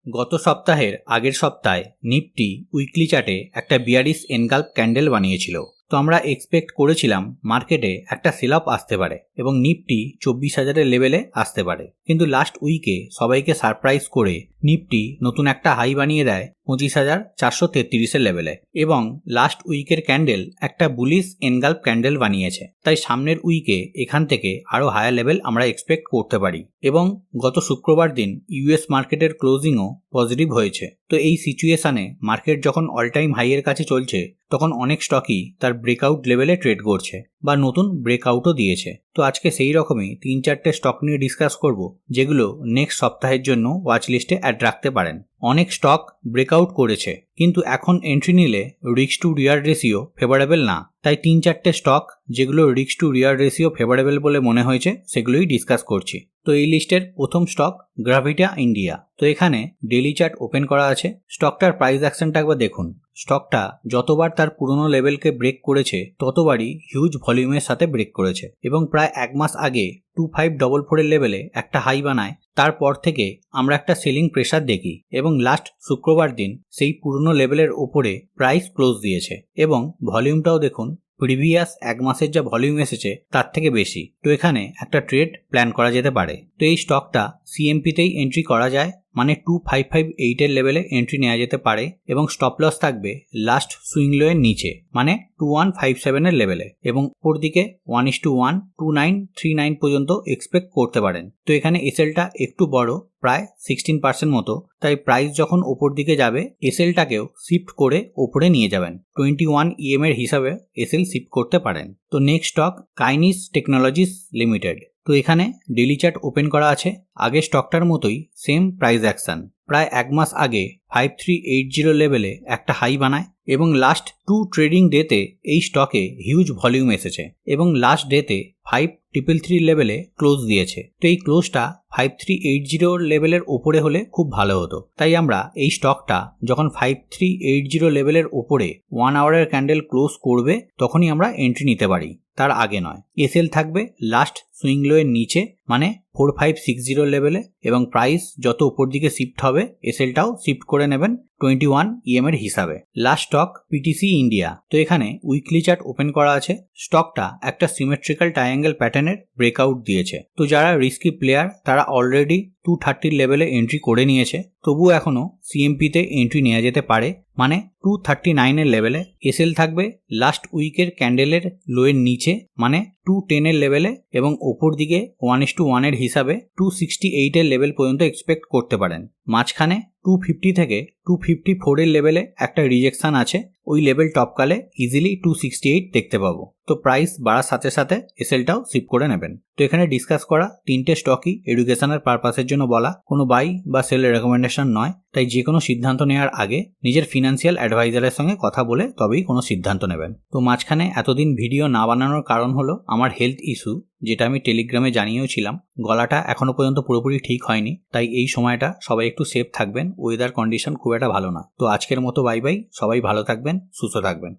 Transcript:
গত সপ্তাহের আগের সপ্তাহে নিফটি উইকলি চার্টে একটা বিয়ারিশ এনগাল্ফ ক্যান্ডেল বানিয়েছিল। তো আমরা এক্সপেক্ট করেছিলাম মার্কেটে একটা সেল অফ আসতে পারে এবং নিফটি 24,000-এর লেভেলে আসতে পারে, কিন্তু লাস্ট উইকে সবাইকে সারপ্রাইজ করে নিফটি নতুন একটা হাই বানিয়ে দেয় 25,433-এর লেভেলে এবং লাস্ট উইকের ক্যান্ডেল একটা বুলিশ এনগাল্ফ ক্যান্ডেল বানিয়েছে। তাই সামনের উইকে এখান থেকে আরও হায়ার লেভেল আমরা এক্সপেক্ট করতে পারি এবং গত শুক্রবার দিন ইউএস মার্কেটের ক্লোজিংও পজিটিভ হয়েছে। তো এই সিচুয়েশনে মার্কেট যখন অল টাইম হাইয়ের কাছে চলছে তখন অনেক স্টকই তার ব্রেকআউট লেভেলে ট্রেড করছে বা নতুন ব্রেকআউটও দিয়েছে। তো আজকে সেই রকমই 3-4টে স্টক নিয়ে ডিসকাস করব যেগুলো নেক্সট সপ্তাহের জন্য ওয়াচ লিস্টে অ্যাড রাখতে পারেন। অনেক স্টক ব্রেকআউট করেছে কিন্তু এখন এন্ট্রি নিলে risk to reward ratio favourable না, তাই 3-4টে স্টক যেগুলো risk to reward ratio favourable বলে মনে হয়েছে সেগুলোই ডিসকাস করছি। তো এই লিস্টের প্রথম স্টক গ্রাভিটা ইন্ডিয়া। তো এখানে ডেইলি চার্ট ওপেন করা আছে। স্টকটার প্রাইস অ্যাকশনটা একবার দেখুন। স্টকটা যতবার তার পুরনো লেভেলকে ব্রেক করেছে ততবারই হিউজ ভলিউমের সাথে ব্রেক করেছে এবং প্রায় এক মাস আগে 2544-এর লেভেলে একটা হাই বানায়। তারপর থেকে আমরা একটা সেলিং প্রেসার দেখি এবং লাস্ট শুক্রবার দিন সেই পুরনো লেভেলের ওপরে প্রাইস ক্লোজ দিয়েছে এবং ভলিউমটাও দেখুন প্রিভিয়াস এক মাসের যা ভলিউম এসেছে তার থেকে বেশি। তো এখানে একটা ট্রেড প্ল্যান করা যেতে পারে। তো এই স্টকটা সিএমপিতেই এন্ট্রি করা যায়, মানে 2558-এর লেভেলে এন্ট্রি নেওয়া যেতে পারে এবং স্টপ লস থাকবে লাস্ট সুইং লোয়ের নিচে, মানে 2157-এর লেভেলে এবং উপর দিকে 1:1 2939 পর্যন্ত এক্সপেক্ট করতে পারেন। তো এখানে এসএলটা একটু বড়, প্রায় 16% মতো, তাই প্রাইস যখন ওপর দিকে যাবে এসএলটাকেও শিফট করে ওপরে নিয়ে যাবেন। 21 EM এর হিসাবে এসএল শিফট করতে পারেন। তো নেক্সট স্টক কাইনিস টেকনোলজিস লিমিটেড। তো এখানে ডেইলি চার্ট ওপেন করা আছে। আগে স্টকটার মতোই সেম প্রাইস অ্যাকশন। প্রায় এক মাস আগে 5380 লেভেলে একটা হাই বানায় এবং লাস্ট 2 ট্রেডিং ডেতে এই স্টকে হিউজ ভলিউম এসেছে এবং লাস্ট ডেতে 5333 লেভেলে ক্লোজ দিয়েছে। তো এই ক্লোজটা 5380 লেভেলের ওপরে হলে খুব ভালো হতো, তাই আমরা এই স্টকটা যখন 5380 লেভেলের ওপরে 1 আওয়ারের ক্যান্ডেল ক্লোজ করবে তখনই আমরা এন্ট্রি নিতে পারি, তার আগে নয়। এসএল থাকবে লাস্ট সুইং লোয়ের নিচে, মানে 4560 লেভেলে এবং প্রাইস যত উপর দিকে শিফট হবে এসএলটাও শিফট করে নেবেন 21 EM এর হিসাবে। Last stock PTC India. তো এখানে উইকলি চার্ট ওপেন করা আছে। স্টকটা একটা সিমেট্রিক্যাল ট্রায়াঙ্গেল প্যাটার্নের ব্রেকআউট দিয়েছে। তো যারা রিস্কি প্লেয়ার তারা অলরেডি 230 লেভেলে এন্ট্রি করে নিয়েছে, তবুও এখনো সিএমপিতে এন্ট্রি নেওয়া যেতে পারে, মানে 239-এর লেভেলে। এসএল থাকবে লাস্ট উইকের ক্যান্ডেলের লোয়ের নিচে, মানে 210-এর লেভেলে এবং ওপর দিকে 1:1-এর হিসাবে 268-এর লেভেল পর্যন্ত এক্সপেক্ট করতে পারেন। মাঝখানে 250 থেকে 254-এর লেভেলে একটা রিজেকশন আছে, ওই লেভেল টপকালে ইজিলি 268 দেখতে পাবো। তো প্রাইস বাড়ার সাথে সাথে এসএলটাও শিফট করে নেবেন। তো এখানে ডিসকাস করা 3টে স্টকই এডুকেশনের পারপাসের জন্য বলা, কোনো বাই বা সেলের রেকমেন্ডেশন নয়। তাই যে কোনো সিদ্ধান্ত নেওয়ার আগে নিজের ফিনান্সিয়াল অ্যাডভাইজারের সঙ্গে কথা বলে তবেই কোনো সিদ্ধান্ত নেবেন। তো মাঝখানে এতদিন ভিডিও না বানানোর কারণ হলো আমার হেলথ ইস্যু, যেটা আমি টেলিগ্রামে জানিয়েও ছিলাম। গলাটা এখনো পর্যন্ত পুরোপুরি ঠিক হয়নি, তাই এই সময়টা সবাই একটু সেফ থাকবেন। ওয়েদার কন্ডিশন খুব একটা ভালো না। তো আজকের মতো বাই বাই, সবাই ভালো থাকবেন, সুস্থ থাকবেন।